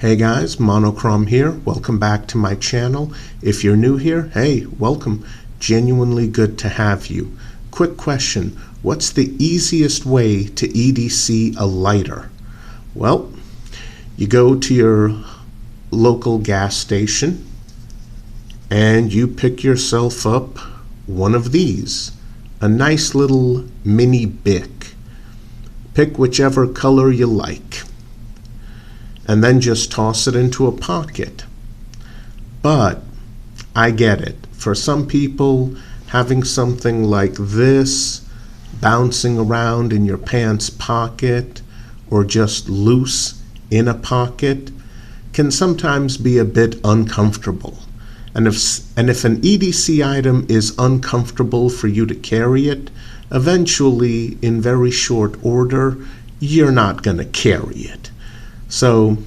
Hey guys, Monochrome here. Welcome back to my channel. If you're new here, hey, welcome. Genuinely good to have you. Quick question, what's the easiest way to EDC a lighter? Well, you go to your local gas station and you pick yourself up one of these, a nice little mini Bic. Pick whichever color you like, and then just toss it into a pocket. But I get it. For some people, having something like this bouncing around in your pants pocket or just loose in a pocket can sometimes be a bit uncomfortable. And if an EDC item is uncomfortable for you to carry it, eventually, in very short order, you're not going to carry it. So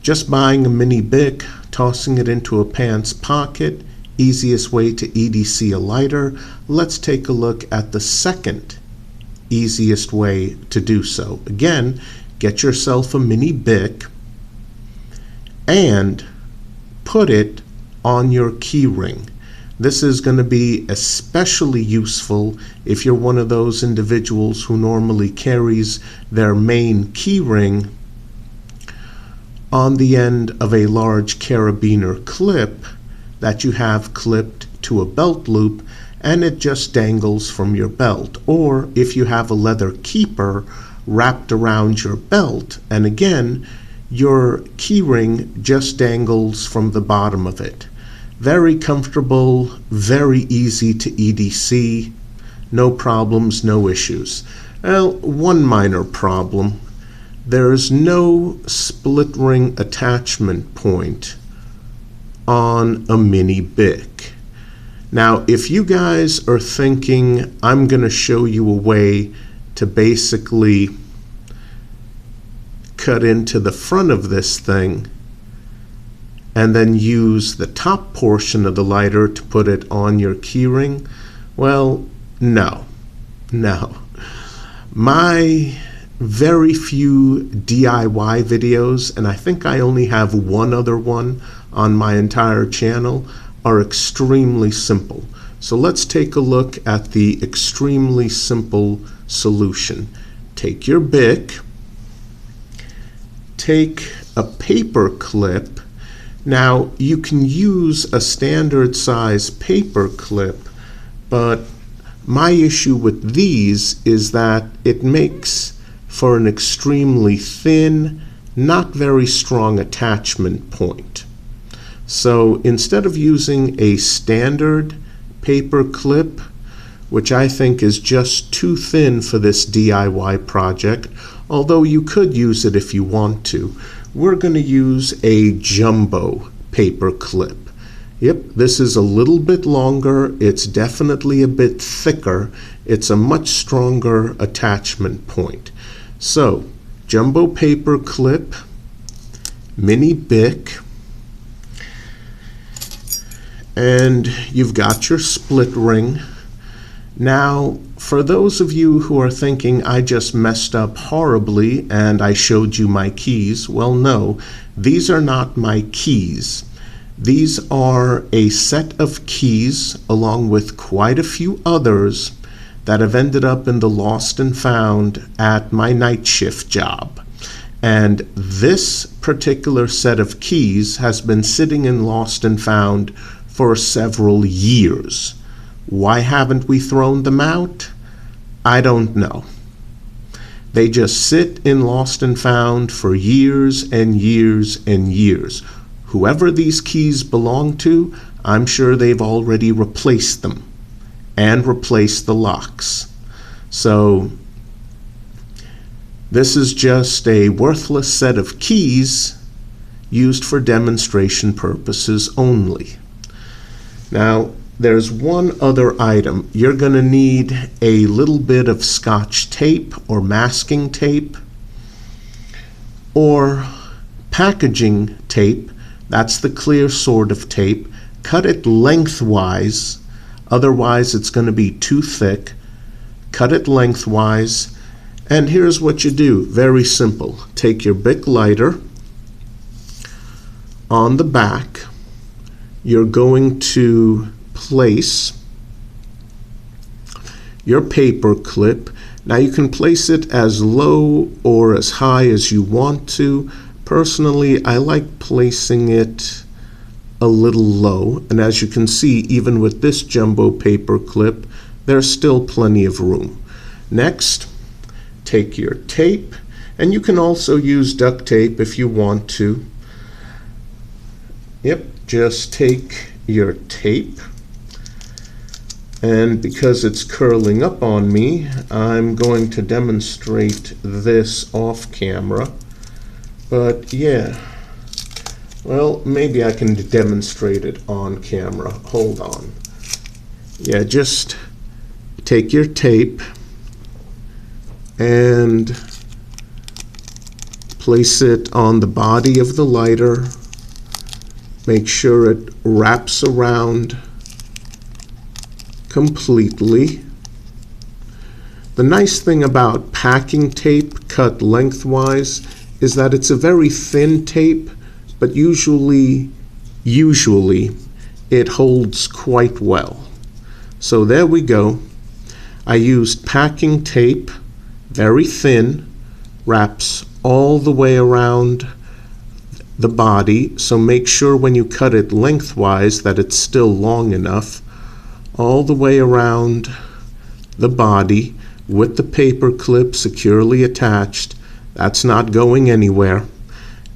just buying a mini Bic, tossing it into a pants pocket, easiest way to EDC a lighter. Let's take a look at the second easiest way to do so. Again, get yourself a mini Bic and put it on your key ring. This is going to be especially useful if you're one of those individuals who normally carries their main key ring on the end of a large carabiner clip that you have clipped to a belt loop and it just dangles from your belt. Or if you have a leather keeper wrapped around your belt, and again, your key ring just dangles from the bottom of it. Very comfortable, very easy to EDC, no problems, no issues. Well, one minor problem. There's no split ring attachment point on a mini Bic. Now, if you guys are thinking I'm going to show you a way to basically cut into the front of this thing and then use the top portion of the lighter to put it on your keyring, well, no. My very few DIY videos, and I think I only have one other one on my entire channel, are extremely simple. So let's take a look at the extremely simple solution. Take your Bic, take a paper clip. Now, you can use a standard size paper clip, but my issue with these is that it makes for an extremely thin, not very strong attachment point. So instead of using a standard paper clip, which I think is just too thin for this DIY project, although you could use it if you want to, we're going to use a jumbo paper clip. Yep, this is a little bit longer, it's definitely a bit thicker, it's a much stronger attachment point. So, jumbo paper clip, mini Bic, and you've got your split ring. Now, for those of you who are thinking I just messed up horribly and I showed you my keys, well, no, these are not my keys. These are a set of keys along with quite a few others that have ended up in the lost and found at my night shift job. And this particular set of keys has been sitting in lost and found for several years. Why haven't we thrown them out? I don't know. They just sit in lost and found for years and years and years. Whoever these keys belong to, I'm sure they've already replaced them and replaced the locks. So this is just a worthless set of keys used for demonstration purposes only. Now, there's one other item. You're going to need a little bit of Scotch tape or masking tape or packaging tape. That's the clear sort of tape. Cut it lengthwise, otherwise it's going to be too thick. Cut it lengthwise, and here's what you do. Very simple. Take your Bic lighter, on the back, you're going to place your paper clip. Now you can place it as low or as high as you want to. Personally, I like placing it a little low, and as you can see, even with this jumbo paper clip, there's still plenty of room. Next, take your tape, and you can also use duct tape if you want to. Yep, just take your tape, and because it's curling up on me, I'm going to demonstrate this off camera. But yeah, well, maybe I can demonstrate it on camera. Hold on. Yeah, just take your tape and place it on the body of the lighter. Make sure it wraps around completely. The nice thing about packing tape cut lengthwise is that it's a very thin tape, but usually it holds quite well. So there we go. I used packing tape, very thin, wraps all the way around the body, so make sure when you cut it lengthwise that it's still long enough, all the way around the body with the paper clip securely attached. That's not going anywhere.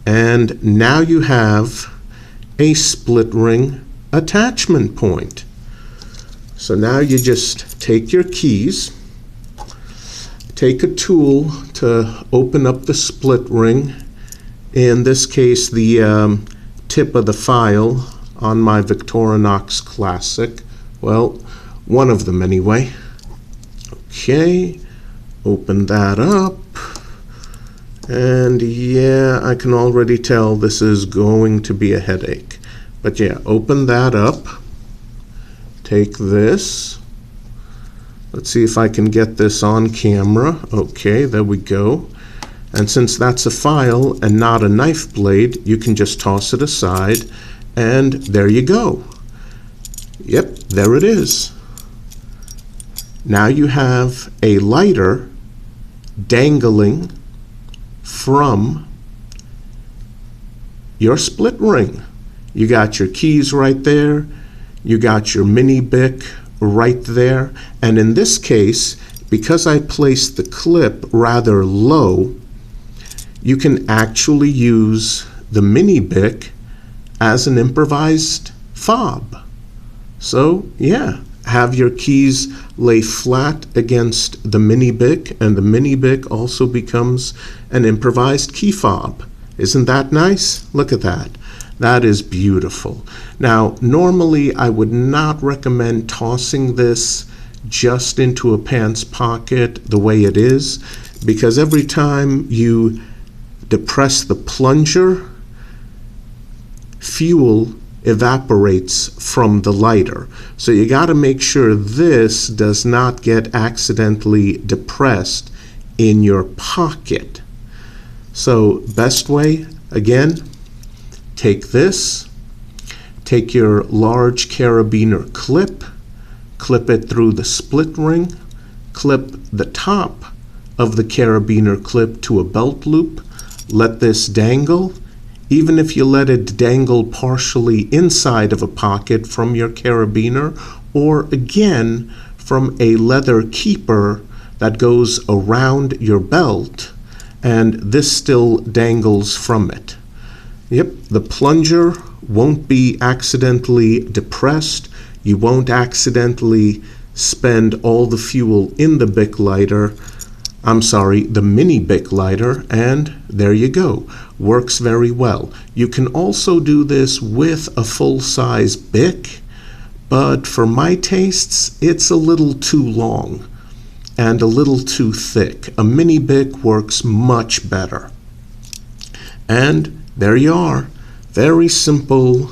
And now you have a split ring attachment point. So now you just take your keys, take a tool to open up the split ring, in this case the tip of the file on my Victorinox Classic. Well, one of them anyway. Okay, open that up. And yeah, I can already tell this is going to be a headache. But yeah, open that up. Take this. Let's see if I can get this on camera. Okay, there we go. And since that's a file and not a knife blade, you can just toss it aside, and there you go. Yep, there it is. Now you have a lighter dangling from your split ring. You got your keys right there. You got your mini Bic right there. And in this case, because I placed the clip rather low, you can actually use the mini Bic as an improvised fob. So yeah, have your keys lay flat against the mini Bic, and the mini Bic also becomes an improvised key fob. Isn't that nice? Look at that. That is beautiful. Now, normally I would not recommend tossing this just into a pants pocket the way it is, because every time you depress the plunger, fuel evaporates from the lighter. So you got to make sure this does not get accidentally depressed in your pocket. So best way, again, take this, take your large carabiner clip, clip it through the split ring, clip the top of the carabiner clip to a belt loop, let this dangle. Even if you let it dangle partially inside of a pocket from your carabiner, or again from a leather keeper that goes around your belt, and this still dangles from it. Yep, the plunger won't be accidentally depressed. You won't accidentally spend all the fuel in the Bic lighter. The mini Bic lighter, and there you go. Works very well. You can also do this with a full-size Bic, but for my tastes, it's a little too long and a little too thick. A mini Bic works much better. And there you are. Very simple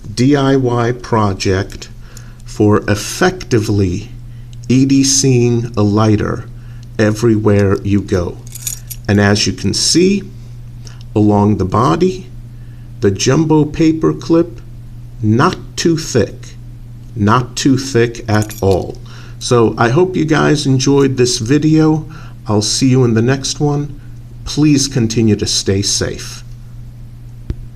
DIY project for effectively EDCing a lighter everywhere you go. And as you can see, along the body, The jumbo paper clip, not too thick. Not too thick at all. So I hope you guys enjoyed this video. I'll see you in the next one. Please continue to stay safe.